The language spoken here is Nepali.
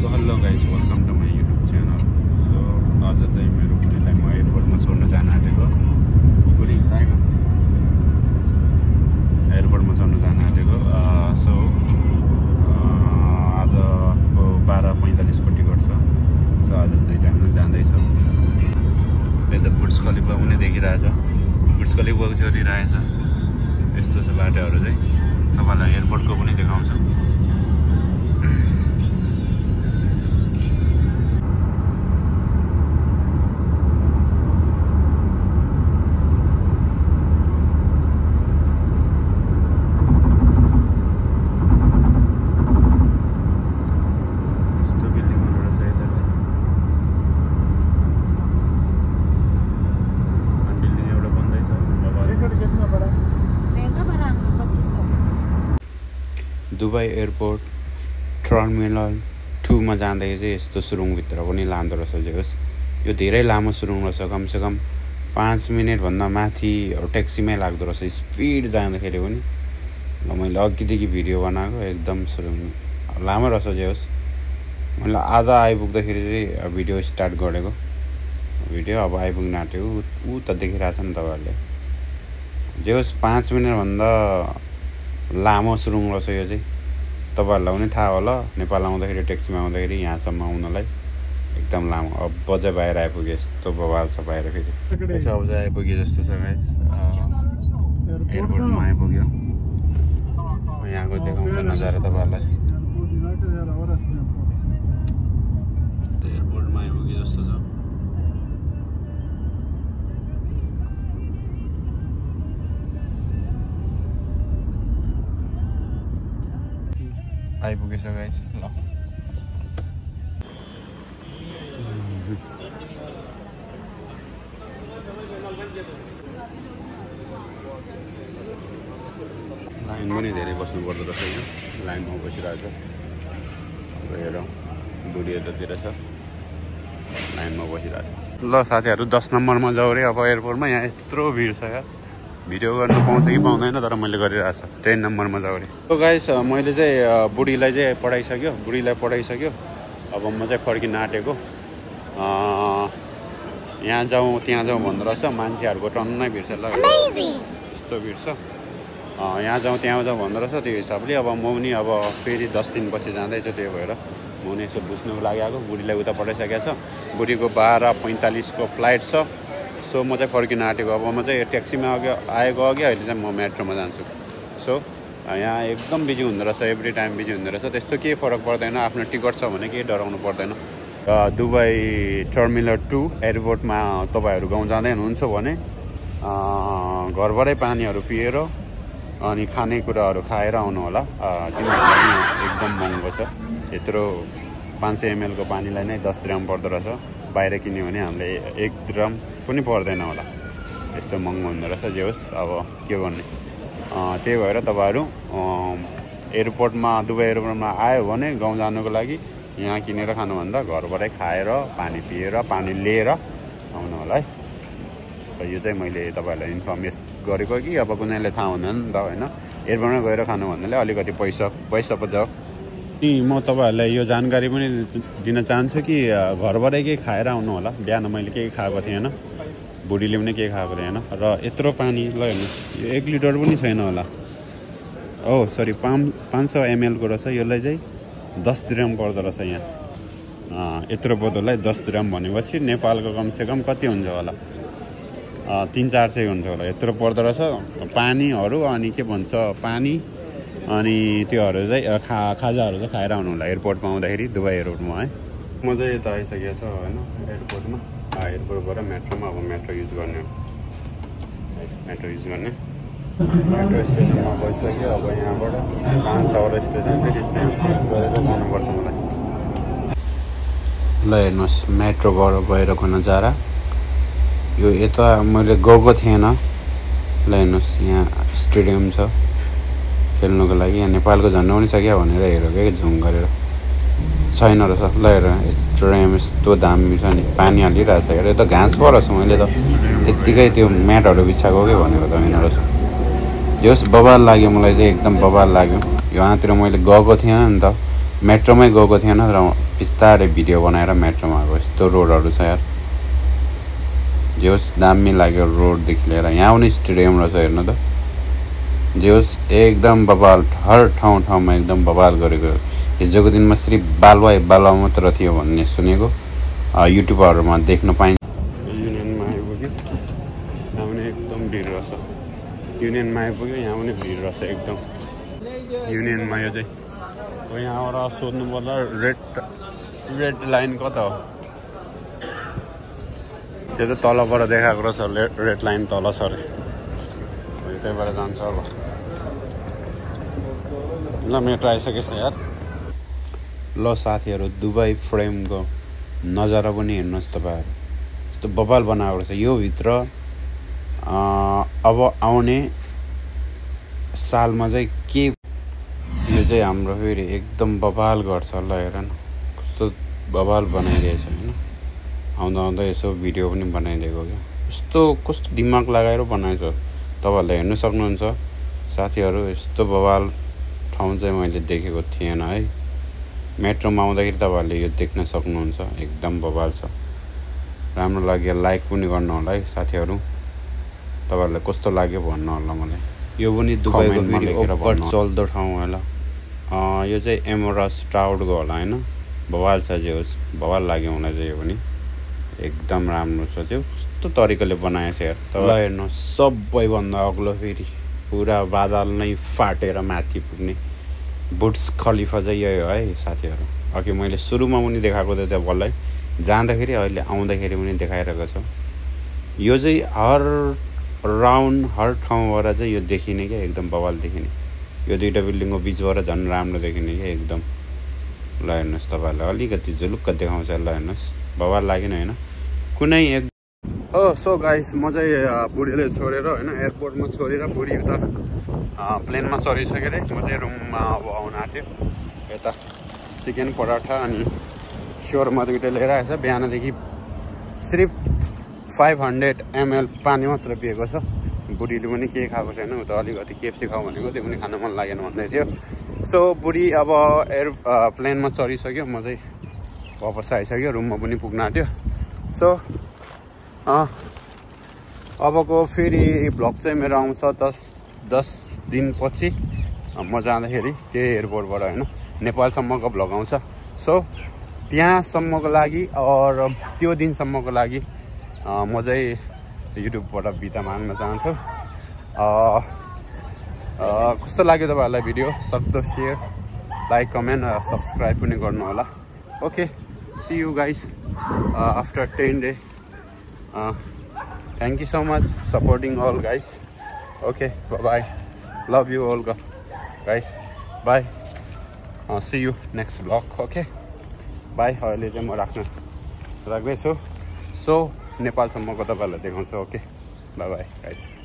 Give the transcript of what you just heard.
So hello guys, welcome to my YouTube channel. So आज चाहिँ मेरो बुढीलाई म एयरपोर्टमा छोड्न जान आँटेको। बुढी एयरपोर्टमा छोड्न जान आँटेको। सो आजको 12:45 को टिकट छ। सो आज दुईटामा जाँदैछ। यता बुर्ज खलिफा पनि देखिरहेछ। बुर्ज खलिफा जोडिरहेछ। यस्तो छ बाटोहरू चाहिँ। तपाईलाई एयरपोर्टको पनि देखाउँछु। दुबई एयरपोर्ट टर्मिनल 2 मा जाँदाखेरि चाहिँ यस्तो सुरुङभित्र पनि लाँदो रहेछ जोस्। यो धेरै लामो सुरुङ रहेछ, कमसेकम 5 मिनेट भन्दा माथि ट्याक्सीमै लाग्दो रहेछ स्पिड जाँदाखेरि पनि। ल मैले अघिदेखि भिडियो बनाएको एकदम सुरुङ लामो रहेछ जोस्। मैले आधा आइपुग्दाखेरि चाहिँ भिडियो स्टार्ट गरेको भिडियो अब आइपुग्न आँट्यो। ऊ त देखिरहेछ नि तपाईहरुले जोस्। 5 मिनेट भन्दा लामो सुरुङ रहेछ यो चाहिँ। तपाईहरुलाई पनि थाहा होला, नेपाल आउँदाखेरि ट्याक्सीमा आउँदाखेरि यहाँसम्म आउनलाई एकदम लामो। अब बजे बाहिर आइपुगे यस्तो बवाल छ बाहिर। फेरि यसो अब चाहिँ आइपुगे जस्तो छ गाइस। एयरपोर्टमा आइपुग्यो। यहाँको देखाउँछ नजारा तपाईहरुलाई। एयरपोर्टमा आइपुगे जस्तो छ। आइपुगेछ गाइस। ल लाइन पनि धेरै बस्नु पर्दो रहेछ यो। लाइनमा बसिरहेछ। हेरौँ बुढी यतातिर छ, लाइनमा बसिरहेछ। ल साथीहरू 10 नम्बरमा जाऊ रे अब एयरपोर्टमा। यहाँ यत्रो भिड छ यार। भिडियो गर्नु पाउँछ कि पाउँदैन तर मैले गरिरहेछ। 10 नम्बरमा जाऊ रे। सो गाइस मैले चाहिँ बुढीलाई चाहिँ पढाइसक्यो। अब म चाहिँ फर्किन आँटेको। यहाँ जाउँ त्यहाँ जाउँ भन्दो रहेछ। मान्छेहरूको टन्नै भिड छ। ल यस्तो भिड छ। यहाँ जाउँ त्यहाँ जाउँ भन्दो रहेछ। त्यो हिसाबले अब म पनि अब फेरि 10 दिनपछि जाँदैछु। त्यही भएर म पनि यसो बुझ्नुको लागि आएको। बुढीलाई उता पठाइसकेको छ। बुढीको 12:45 को फ्लाइट छ। सो म चाहिँ फर्किन आँटेको। अब म चाहिँ ट्याक्सीमा आएको अघि अहिले चाहिँ म मेट्रोमा जान्छु। सो यहाँ एकदम बिजी हुँदो रहेछ। एभ्री टाइम बिजी हुँदो रहेछ। त्यस्तो केही फरक पर्दैन। आफ्नो टिकट छ भने केही डराउनु पर्दैन। दुबई टर्मिनल 2 एयरपोर्टमा तपाईहरु गाउँ जाँदै हुनुहुन्छ भने घरबाटै पानीहरू पिएर अनि खानेकुराहरू खाएर आउनु होला। किनभने एकदम महँगो छ। यत्रो 500 ml को पानीलाई नै 10 dirham पर्दो रहेछ। बाहिर किन्यो भने हामीले 1 dirham पनि पर्दैन होला। यस्तो महँगो हुँदो रहेछ। जे होस् अब के गर्ने। त्यही भएर तपाईहरु एयरपोर्टमा दुबई एयरपोर्टमा आयो भने गाउँ जानुको लागि यहाँ किनेर खानुभन्दा घरबाटै खाएर पानी पिएर पानी लिएर आउनु होला है। यो चाहिँ मैले तपाईहरुलाई इन्फर्मेसन गरेको कि अब कुनैले थाहा हुँदैन नि त हैन। एयरपोर्टमा गएर खानु भन्नाले अलिकति पैसा पो जाऊ। नि म तपाईहरुलाई यो जानकारी पनि दिन चाहन्छु कि घरबाटै केही खाएर आउनु होला। बिहान मैले केही खाएको थिएन, बुढीले पनि केही खाएको थिएन। र यत्रो पानी ल हेर्नुस्, यो 1 लिटर पनि छैन होला। ओ सरी 500 ml को रहेछ। यसलाई चाहिँ 10 dirham पर्दो रहेछ यहाँ। यत्रो बोतललाई 10 dirham भनेपछि नेपालको कमसेकम कति हुन्छ होला, 300-400 हुन्छ होला। यत्रो पर्दो रहेछ। पानीहरू अनि के भन्छ पानी अनि त्योहरू चाहिँ खाजाहरू चाहिँ खाएर आउनु होला एयरपोर्टमा आउँदाखेरि दुबई एयरपोर्टमा है। म चाहिँ यता आइसकेको छ हैन एयरपोर्टमा। एयरपोर्टबाट मेट्रोमा अब मेट्रो युज गर्ने। मेट्रो स्टेसनमा बसिसक्यो। अब यहाँबाट 5 वटा स्टेसन फेरि चेन्ज गरेर जानुपर्छ मलाई। ल हेर्नुहोस् मेट्रोबाट गइरहेको नजारा। यो यता मैले गएको थिएन। ल हेर्नुहोस् यहाँ स्टेडियम छ खेल्नुको लागि। यहाँ नेपालको झन्डा पनि छ क्या भनेर हेरेको के झुम गरेर। छैन रहेछ। ल हेर स्टेडियम यस्तो दामी छ नि। पानी हालिरहेछ। हेर यो त घाँस पो रहेछ। मैले त त्यत्तिकै त्यो म्याटहरू बिछाएको के भनेको त होइन रहेछ। जस बवाल लाग्यो मलाई चाहिँ एकदम बवाल लाग्यो। यहाँतिर मैले गएको थिएन नि त। मेट्रोमै गएको थिएन र बिस्तारै भिडियो बनाएर मेट्रोमा गएको। यस्तो रोडहरू छ यार, जे होस् दामी लाग्यो रोडदेखि लिएर। यहाँ पनि स्टेडियम रहेछ हेर्नु त, जे होस् एकदम बवाल, हर ठाउँमा एकदम बवाल गरेको। हिजोको दिनमा सिर्फ बालुवा मात्र थियो भन्ने सुनेको, युट्युबहरूमा देख्न पाइन्छ। युनियनमा आइपुग्यो, यहाँ पनि एकदम भिड रहेछ। युनियनमा आइपुग्यो, यहाँ पनि भिड रहेछ एकदम। युनियनमा यो चाहिँ यहाँबाट सोध्नु पर्दा रेड लाइन कता हो? यो त तलबाट देखाएको रहेछ, रेड लाइन तल छ अरे, त्यहीबाट जान्छ अब। ल मेट्रो आइसकेछ यार। ल साथीहरू, दुबई फ्रेमको नजारा पनि हेर्नुहोस् तपाईँहरू, यस्तो बवाल बनाएको रहेछ। यो भित्र अब आउने सालमा चाहिँ के, यो चाहिँ हाम्रो फेरि एकदम बवाल गर्छ। ल हेर न कस्तो बवाल बनाइदिएछ होइन। आउँदा आउँदा यसो भिडियो पनि बनाइदिएको क्या, यस्तो कस्तो दिमाग लगाएर बनाएछ तपाईँहरूले हेर्नु सक्नुहुन्छ साथीहरू। यस्तो बवाल ठाउँ चाहिँ मैले देखेको थिएन है। मेट्रोमा आउँदाखेरि तपाईँहरूले यो देख्न सक्नुहुन्छ, एकदम बवाल छ। राम्रो लाग्यो लाइक पनि गर्नु होला है साथीहरू। तपाईँहरूलाई कस्तो लाग्यो भन्नु होला मलाई। यो पनि दुबईको फेरि ओभर चल्दो ठाउँ होला। यो चाहिँ एमोरस टाउडको होला होइन, बवाल छ। जे होस् बवाल लाग्यो मलाई चाहिँ यो पनि एकदम राम्रो छ। चाहिँ कस्तो तरिकाले बनाएछ यार। तपाईँ हेर्नुहोस् सबैभन्दा अग्लो फेरि पुरा बादल नै फाटेर माथि पुग्ने बुर्ज खलिफा चाहिँ यही हो है साथीहरू। अघि मैले सुरुमा पनि देखाएको थिएँ तपाईँलाई, जाँदाखेरि अहिले आउँदाखेरि पनि देखाइरहेको छ। यो चाहिँ हर राउन्ड हर ठाउँबाट चाहिँ यो देखिने क्या, एकदम बवाल देखिने। यो दुईवटा बिल्डिङको बिचबाट झन् राम्रो देखिने क्या एकदम। ल हेर्नुहोस् तपाईँहरूलाई अलिकति झुलुक्क देखाउँछ। ल हेर्नुहोस् बवाल लागेन होइन कुनै एक। सो गाइस, म चाहिँ बुढीले छोडेर होइन एयरपोर्टमा छोडेर बुढी उता प्लेनमा चढिसकेर म चाहिँ रुममा अब आउन आएको थियो। यता चिकन पराठा अनि स्योरमा दुइटै लिएर आएछ। बिहानदेखि सिर्फ 500 ml पानी मात्र पिएको छ। बुढीले पनि केही खाएको छैन, उ त अलिकति केएफसी खाऊ भनेको, त्यो पनि खान मन लागेन भन्दै थियो। सो बुढी अब प्लेनमा चढिसक्यो, म चाहिँ वापस आइसक्यो, रुममा पनि पुग्न आँट्यो। सो अबको फेरि भ्लग चाहिँ मेरो आउँछ 10 दिनपछि। म जाँदाखेरि त्यही एयरपोर्टबाट होइन नेपालसम्मको भ्लग आउँछ। सो त्यहाँसम्मको लागि और त्यो दिनसम्मको लागि म चाहिँ युट्युबबाट बिदा माग्न चाहन्छु। कस्तो लाग्यो तपाईँहरूलाई भिडियो? सक्दो सेयर, लाइक, कमेन्ट, सब्सक्राइब पनि गर्नु होला। Okay, see you guys after 10 days. Thank you so much supporting all guys. Okay, bye bye. Love you all guys. Bye. See you next vlog. Okay, bye. अहिले चाहिँ म राख्दैछु। सो नेपालसम्मको तपाईँहरूलाई देखाउँछु। Okay, by by guys.